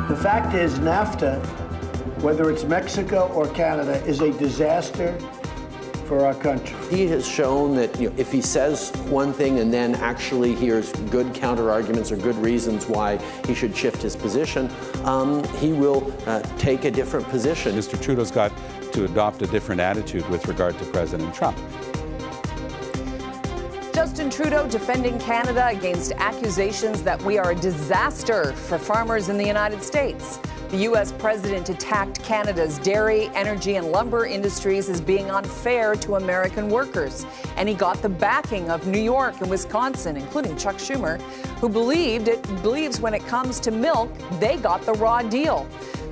The fact is, NAFTA, whether it's Mexico or Canada, is a disaster for our country. He has shown that if he says one thing and then actually hears good counter-arguments or good reasons why he should shift his position, he will take a different position. Mr. Trudeau's got to adopt a different attitude with regard to President Trump. Justin Trudeau defending Canada against accusations that we are a disaster for farmers in the United States. The U.S. president attacked Canada's dairy, energy, and lumber industries as being unfair to American workers. And he got the backing of New York and Wisconsin, including Chuck Schumer, who believes when it comes to milk, they got the raw deal.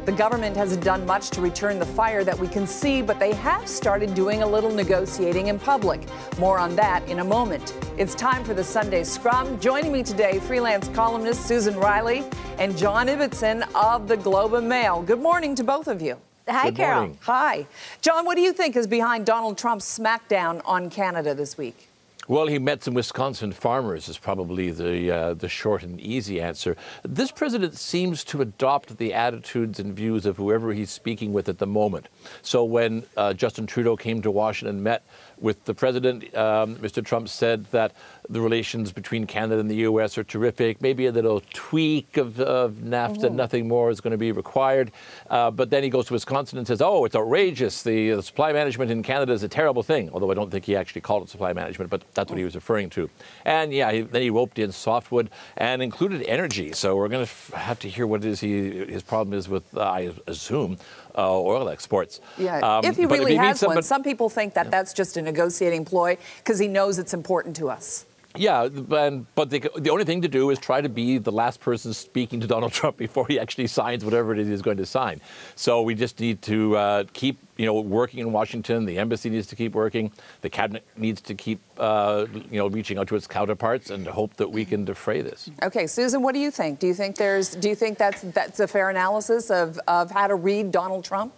The government hasn't done much to return the fire that we can see, but they have started doing a little negotiating in public. More on that in a moment. It's time for the Sunday Scrum. Joining me today, freelance columnist Susan Riley and John Ibbotson of the Globe and Mail. Good morning to both of you. Hi, Carol. Hi. John, what do you think is behind Donald Trump's smackdown on Canada this week? Well, he met some Wisconsin farmers is probably the short and easy answer. This president seems to adopt the attitudes and views of whoever he's speaking with at the moment. So when Justin Trudeau came to Washington and met with the president, Mr. Trump said that the relations between Canada and the U.S. are terrific. Maybe a little tweak of NAFTA, nothing more is going to be required. But then he goes to Wisconsin and says, oh, it's outrageous. The supply management in Canada is a terrible thing, although I don't think he actually called it supply management, but that's what he was referring to. And yeah, then he roped in softwood and included energy. So we're going to have to hear what it is his problem is with, I assume, oil exports. Yeah, if he really has one. Some people think that that's just a negotiating ploy because he knows it's important to us. Yeah, but the only thing to do is try to be the last person speaking to Donald Trump before he actually signs whatever it is he's going to sign. So we just need to keep, working in Washington. The embassy needs to keep working. The cabinet needs to keep, reaching out to its counterparts and hope that we can defray this. Okay, Susan, what do you think? Do you think that's a fair analysis of how to read Donald Trump?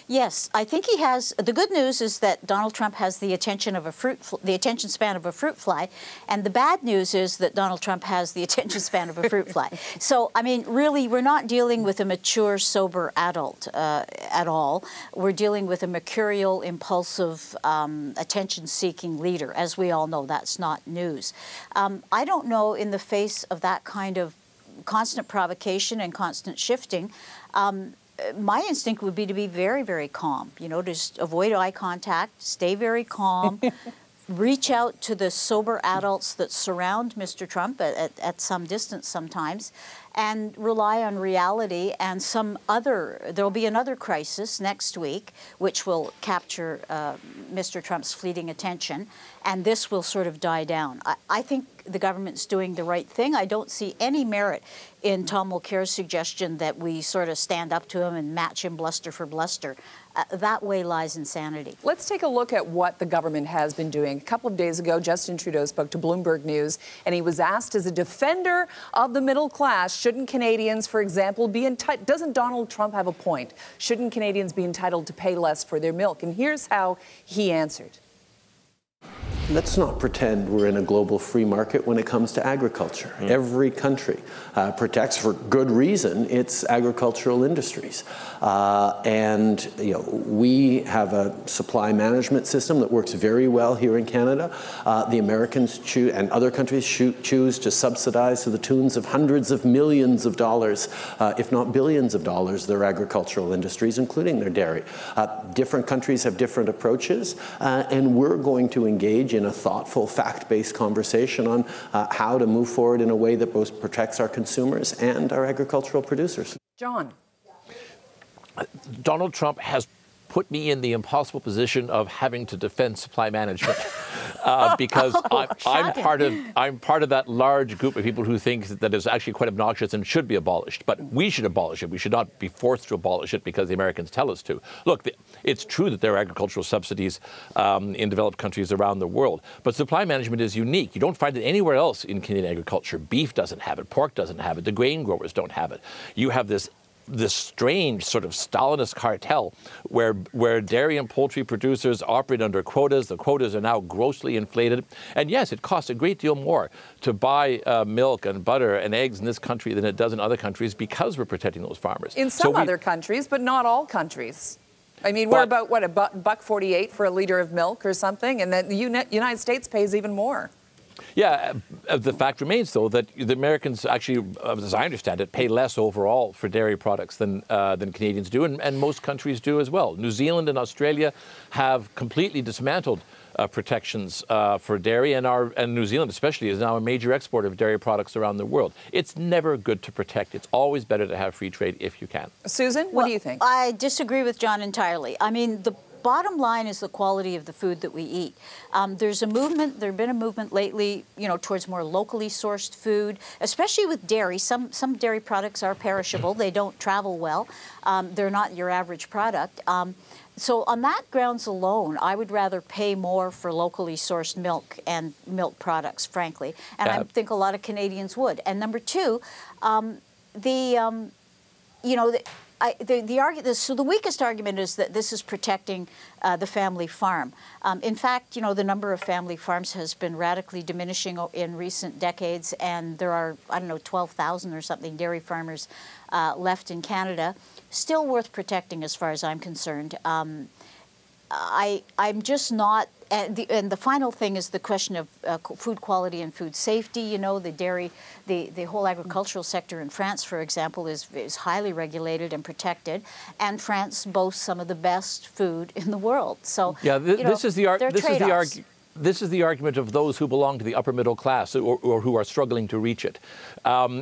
Yes, I think he has. The good news is that Donald Trump has the attention span of a fruit fly, and the bad news is that Donald Trump has the attention span of a fruit fly. So, I mean, really, we're not dealing with a mature, sober adult at all. We're dealing with a mercurial, impulsive, attention-seeking leader. As we all know, that's not news. I don't know, in the face of that kind of constant provocation and constant shifting, my instinct would be to be very, very calm, just avoid eye contact, stay very calm, reach out to the sober adults that surround Mr. Trump at some distance sometimes, and rely on reality and there'll be another crisis next week, which will capture Mr. Trump's fleeting attention, and this will sort of die down. I think the government's doing the right thing. I don't see any merit in Tom Mulcair's suggestion that we sort of stand up to him and match him bluster for bluster. That way lies insanity. Let's take a look at what the government has been doing. A couple of days ago, Justin Trudeau spoke to Bloomberg News, and he was asked, as a defender of the middle class, shouldn't Canadians, for example, be entitled? Doesn't Donald Trump have a point? Shouldn't Canadians be entitled to pay less for their milk? And here's how he answered. Let's not pretend we're in a global free market when it comes to agriculture. Every country protects, for good reason, its agricultural industries. And we have a supply management system that works very well here in Canada. The Americans choose, and other countries choose to subsidize to the tunes of hundreds of millions of dollars, if not billions of dollars, their agricultural industries, including their dairy. Different countries have different approaches, and we're going to engage in a thoughtful, fact-based conversation on how to move forward in a way that both protects our consumers and our agricultural producers. John. Donald Trump has put me in the impossible position of having to defend supply management because I'm part of that large group of people who think that it's actually quite obnoxious and should be abolished. But we should abolish it. We should not be forced to abolish it because the Americans tell us to. Look, it's true that there are agricultural subsidies in developed countries around the world, but supply management is unique. You don't find it anywhere else in Canadian agriculture. Beef doesn't have it. Pork doesn't have it. The grain growers don't have it. You have this this strange sort of Stalinist cartel where dairy and poultry producers operate under quotas. The quotas are now grossly inflated. And yes, it costs a great deal more to buy milk and butter and eggs in this country than it does in other countries because we're protecting those farmers. In some other countries, but not all countries. I mean, we're about, what, $1.48 for a liter of milk or something, and then the United States pays even more. Yeah, the fact remains, though, that the Americans actually, as I understand it, pay less overall for dairy products than Canadians do, and most countries do as well. New Zealand and Australia have completely dismantled protections for dairy, and New Zealand especially is now a major exporter of dairy products around the world. It's never good to protect. It's always better to have free trade if you can. Susan, what do you think? I disagree with John entirely. I mean, the bottom line is the quality of the food that we eat. There's been a movement lately, towards more locally sourced food, especially with dairy. Some dairy products are perishable. They don't travel well. They're not your average product. So on that grounds alone, I would rather pay more for locally sourced milk and milk products, frankly. And I think a lot of Canadians would. And number two, the weakest argument is that this is protecting the family farm. In fact, the number of family farms has been radically diminishing in recent decades, and there are, 12,000 or something dairy farmers left in Canada. Still worth protecting as far as I'm concerned. I'm just not. And the final thing is the question of food quality and food safety. The dairy, the whole agricultural sector in France, for example, is highly regulated and protected, and France boasts some of the best food in the world. So yeah, this is the argument of those who belong to the upper middle class or who are struggling to reach it.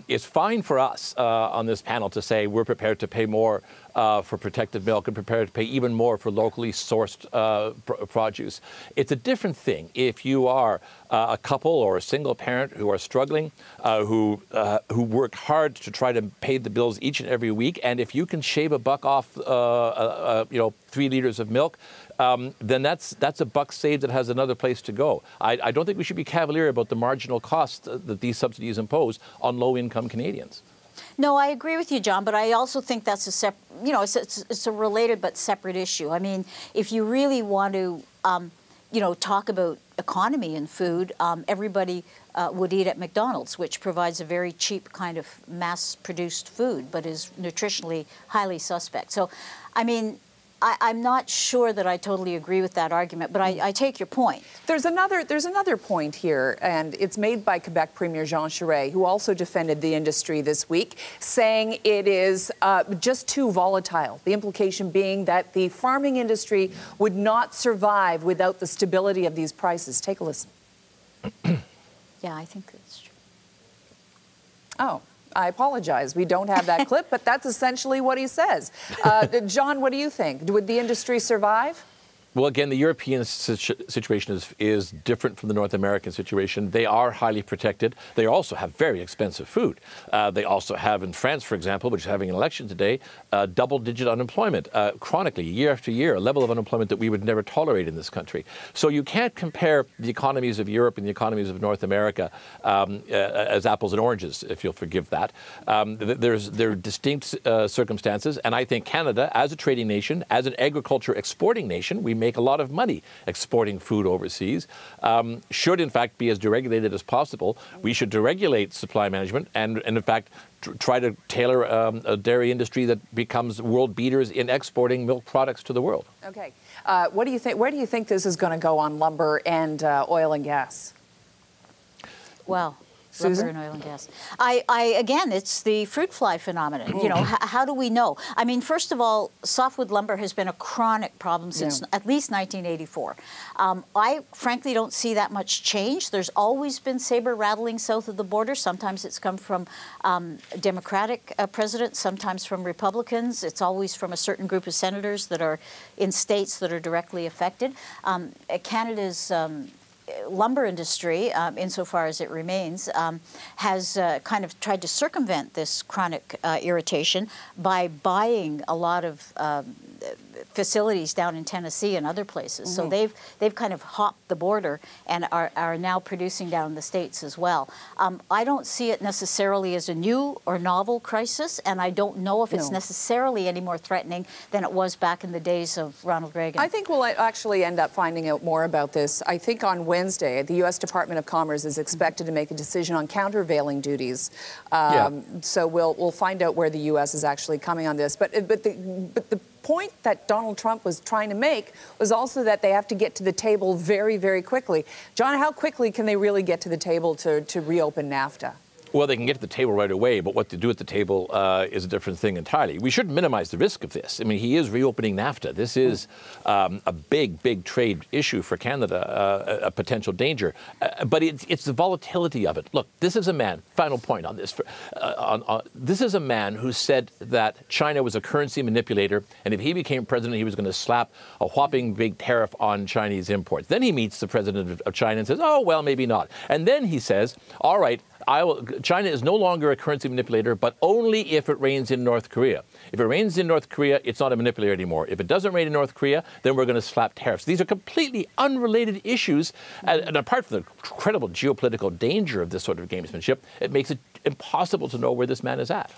It's fine for us on this panel to say we're prepared to pay more for protected milk and prepared to pay even more for locally sourced produce. It's a different thing if you are a couple or a single parent who are struggling, who work hard to try to pay the bills each and every week, and if you can shave $1 off, 3 liters of milk, then that's $1 saved that has another place to go. I don't think we should be cavalier about the marginal cost that these subsidies impose on low-income Canadians. No, I agree with you, John, but I also think that's it's a related but separate issue. I mean, if you really want to, talk about economy in food, everybody would eat at McDonald's, which provides a very cheap kind of mass-produced food, but is nutritionally highly suspect. So, I mean, I'm not sure that I totally agree with that argument, but I take your point. There's another point here, and it's made by Quebec Premier Jean Charest, who also defended the industry this week, saying it is just too volatile. The implication being that the farming industry would not survive without the stability of these prices. Take a listen. Yeah, I think that's true. Oh. I apologize. We don't have that clip, but that's essentially what he says. John, what do you think? Would the industry survive? Well, again, the European situation is different from the North American situation. They are highly protected. They also have very expensive food. They also have, in France, for example, which is having an election today, double-digit unemployment, chronically, year after year, a level of unemployment that we would never tolerate in this country. So you can't compare the economies of Europe and the economies of North America as apples and oranges, if you'll forgive that. There are distinct circumstances, and I think Canada, as a trading nation, as an agriculture exporting nation, we make a lot of money exporting food overseas, should in fact be as deregulated as possible. We should deregulate supply management and in fact try to tailor a dairy industry that becomes world beaters in exporting milk products to the world. Okay. What do you think? Where do you think this is going to go on lumber and oil and gas? Well, Susan? lumber and oil and gas. Again, it's the fruit fly phenomenon. How do we know? I mean, first of all, softwood lumber has been a chronic problem since at least 1984. I frankly don't see that much change. There's always been saber rattling south of the border. Sometimes it's come from Democratic presidents, sometimes from Republicans. It's always from a certain group of senators that are in states that are directly affected. Canada's lumber industry, insofar as it remains, has kind of tried to circumvent this chronic irritation by buying a lot of facilities down in Tennessee and other places. So they've kind of hopped the border and are now producing down in the States as well. I don't see it necessarily as a new or novel crisis, and I don't know if it's necessarily any more threatening than it was back in the days of Ronald Reagan. I think we'll actually end up finding out more about this. I think on Wednesday, the U.S. Department of Commerce is expected to make a decision on countervailing duties. So we'll find out where the U.S. is actually coming on this. But the point that Donald Trump was trying to make was also that they have to get to the table very, very quickly. John, how quickly can they really get to the table to reopen NAFTA? Well, they can get to the table right away, but what to do at the table is a different thing entirely. We shouldn't minimize the risk of this. I mean, he is reopening NAFTA. This is a big, big trade issue for Canada, a potential danger. But it's the volatility of it. Look, this is a man, final point on this. This is a man who said that China was a currency manipulator, and if he became president, he was going to slap a whopping big tariff on Chinese imports. Then he meets the president of China and says, oh, well, maybe not. And then he says, all right, China is no longer a currency manipulator, but only if it rains in North Korea. If it rains in North Korea, it's not a manipulator anymore. If it doesn't rain in North Korea, then we're going to slap tariffs. These are completely unrelated issues. And apart from the incredible geopolitical danger of this sort of gamesmanship, it makes it impossible to know where this man is at.